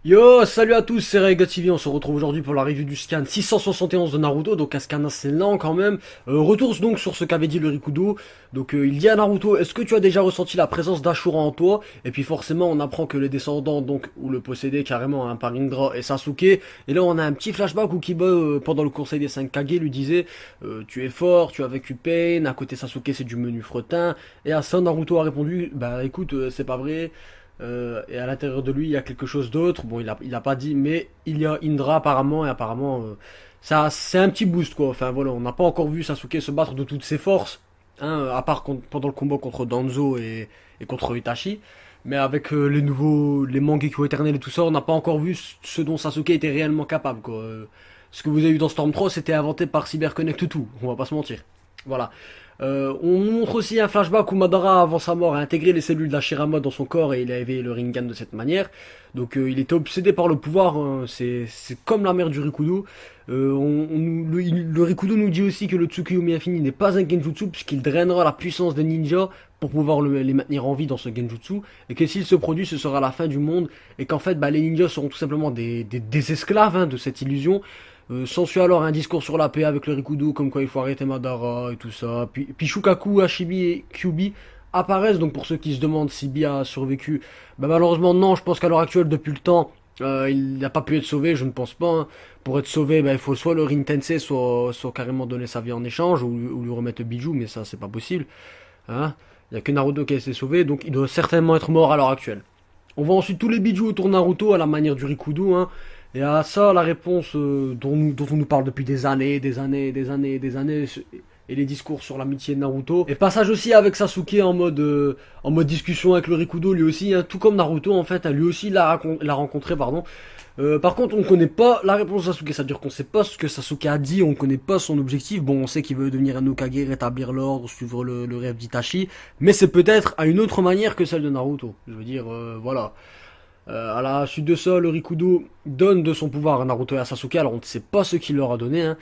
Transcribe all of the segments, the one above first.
Yo, salut à tous, c'est Rega TV, on se retrouve aujourd'hui pour la review du scan 671 de Naruto, donc un scan assez lent quand même. Retour donc sur ce qu'avait dit le Rikudo. Donc il dit à Naruto, est-ce que tu as déjà ressenti la présence d'Ashura en toi? Et puis forcément on apprend que les descendants, donc, ou le possédé carrément, par Indra et Sasuke. Et là on a un petit flashback où Kiba, pendant le conseil des 5 Kage, lui disait, tu es fort, tu as vécu Pain, à côté Sasuke c'est du menu fretin. Et à ça Naruto a répondu, bah écoute, c'est pas vrai. Et à l'intérieur de lui, il y a quelque chose d'autre. Bon, il a pas dit, mais il y a Indra apparemment, et apparemment, ça, c'est un petit boost quoi. Enfin voilà, on n'a pas encore vu Sasuke se battre de toutes ses forces, hein, à part pendant le combat contre Danzo et contre Itachi. Mais avec les Mangekyo éternels et tout ça, on n'a pas encore vu ce dont Sasuke était réellement capable quoi. Ce que vous avez vu dans Storm 3, c'était inventé par CyberConnect tout, on va pas se mentir. Voilà. On montre aussi un flashback où Madara, avant sa mort, a intégré les cellules d'Hashirama dans son corps et il a éveillé le Rinnegan de cette manière. Donc il était obsédé par le pouvoir, hein. C'est comme la mère du Rikudo. Le Rikudo nous dit aussi que le Tsukuyomi infini n'est pas un genjutsu puisqu'il drainera la puissance des ninjas pour pouvoir les maintenir en vie dans ce genjutsu, et que s'il se produit ce sera la fin du monde, et qu'en fait les ninjas seront tout simplement des esclaves, hein, de cette illusion. S'ensuit alors un discours sur la paix avec le Rikudo, comme quoi il faut arrêter Madara et tout ça. Puis Shukaku, Hashibi et Kyubi apparaissent, donc pour ceux qui se demandent si Bi a survécu, bah malheureusement non, je pense qu'à l'heure actuelle, depuis le temps, il n'a pas pu être sauvé, je ne pense pas, hein. Pour être sauvé, bah, il faut soit le Rin-Tensei, soit carrément donner sa vie en échange, ou lui remettre le bijou, mais ça c'est pas possible. Hein. Il n'y a que Naruto qui a été sauvé, donc il doit certainement être mort à l'heure actuelle. On voit ensuite tous les bijoux autour de Naruto à la manière du Rikudo, hein. Et à ça, la réponse dont on nous parle depuis des années, et les discours sur l'amitié de Naruto. Et passage aussi avec Sasuke en mode discussion avec le Rikudo, lui aussi, hein, tout comme Naruto en fait, hein, lui aussi l'a rencontré, pardon. Par contre, on ne connaît pas la réponse de Sasuke, c'est-à-dire qu'on ne sait pas ce que Sasuke a dit, on ne connaît pas son objectif. Bon, on sait qu'il veut devenir un Hokage, rétablir l'ordre, suivre le rêve d'Itachi, mais c'est peut-être à une autre manière que celle de Naruto. Je veux dire, voilà. À la suite de ça, le Rikudo donne de son pouvoir à Naruto et à Sasuke. Alors on ne sait pas ce qu'il leur a donné, hein,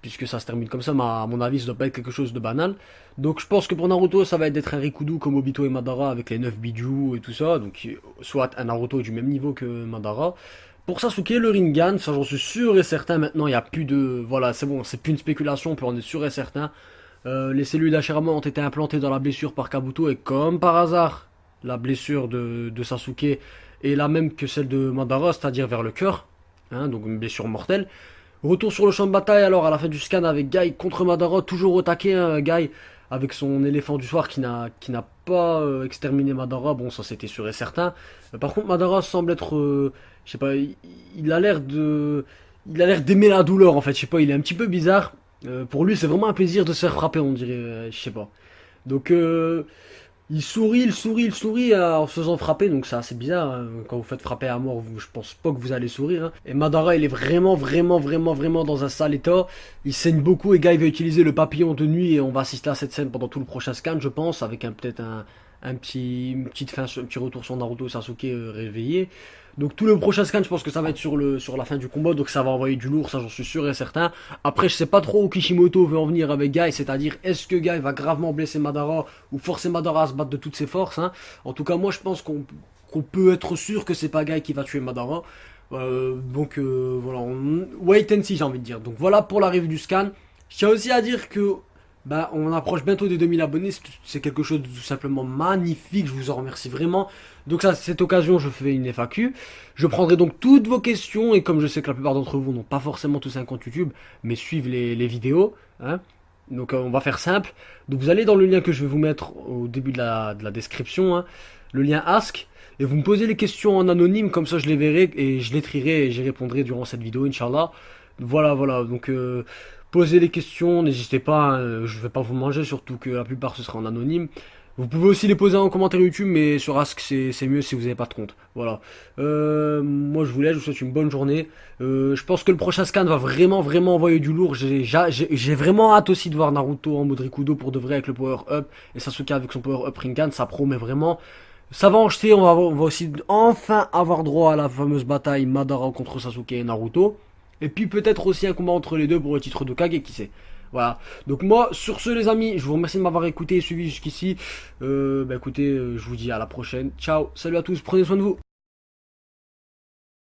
puisque ça se termine comme ça, mais à mon avis ça doit pas être quelque chose de banal. Donc je pense que pour Naruto ça va être d'être un Rikudo comme Obito et Madara avec les 9 bijou et tout ça. Donc soit un Naruto du même niveau que Madara. Pour Sasuke, le Rinnegan, ça j'en suis sûr et certain. Maintenant il n'y a plus de... Voilà, c'est bon, c'est plus une spéculation, on peut en être sûr et certain. Les cellules d'Hashirama ont été implantées dans la blessure par Kabuto, et comme par hasard, la blessure de Sasuke est la même que celle de Madara, c'est-à-dire vers le cœur, hein, donc une blessure mortelle. Retour sur le champ de bataille alors à la fin du scan avec Guy contre Madara, toujours au taquet, hein, Guy avec son éléphant du soir qui n'a pas exterminé Madara. Bon, ça c'était sûr et certain. Par contre Madara semble être, je sais pas, il a l'air d'aimer la douleur en fait, je sais pas, il est un petit peu bizarre. Pour lui c'est vraiment un plaisir de se faire frapper, on dirait, je sais pas. Donc il sourit en se faisant frapper, donc c'est assez bizarre, hein. Quand vous faites frapper à mort, je pense pas que vous allez sourire, hein. Et Madara, il est vraiment dans un sale état. Il saigne beaucoup et Guy va utiliser le papillon de nuit et on va assister à cette scène pendant tout le prochain scan, je pense, avec peut-être une petite fin, un petit retour sur Naruto et Sasuke réveillé. Donc tout le prochain scan, je pense que ça va être sur la fin du combat, donc ça va envoyer du lourd, ça j'en suis sûr et certain. Après, je sais pas trop où Kishimoto veut en venir avec Guy, c'est-à-dire est-ce que Guy va gravement blesser Madara ou forcer Madara à se battre de toutes ses forces, hein. En tout cas, moi je pense qu'on peut être sûr que c'est pas Guy qui va tuer Madara. Voilà, wait and see, j'ai envie de dire. Donc voilà pour l'arrivée du scan. Je tiens aussi à dire que bah, on approche bientôt des 2000 abonnés, c'est quelque chose de tout simplement magnifique, je vous en remercie vraiment. Donc à cette occasion, je fais une FAQ. Je prendrai donc toutes vos questions, et comme je sais que la plupart d'entre vous n'ont pas forcément tous un compte YouTube, mais suivent les vidéos, hein. Donc on va faire simple. Donc vous allez dans le lien que je vais vous mettre au début de la description, hein, le lien Ask, et vous me posez les questions en anonyme, comme ça je les verrai et je les trierai et j'y répondrai durant cette vidéo, Inch'Allah. Voilà, donc posez les questions, n'hésitez pas, hein, je vais pas vous manger, surtout que la plupart ce sera en anonyme. Vous pouvez aussi les poser en commentaire YouTube, mais sur Ask c'est mieux si vous n'avez pas de compte. Voilà. Moi je vous laisse, je vous souhaite une bonne journée. Je pense que le prochain scan va vraiment envoyer du lourd. J'ai vraiment hâte aussi de voir Naruto en mode Rikudo pour de vrai avec le power up, et Sasuke avec son power up Rinnegan, ça promet vraiment. Ça va en jeter, on va aussi enfin avoir droit à la fameuse bataille Madara contre Sasuke et Naruto. Et puis peut-être aussi un combat entre les deux pour le titre de Kage, qui sait. Voilà. Donc moi, sur ce les amis, je vous remercie de m'avoir écouté et suivi jusqu'ici. Écoutez, je vous dis à la prochaine. Ciao, salut à tous, prenez soin de vous.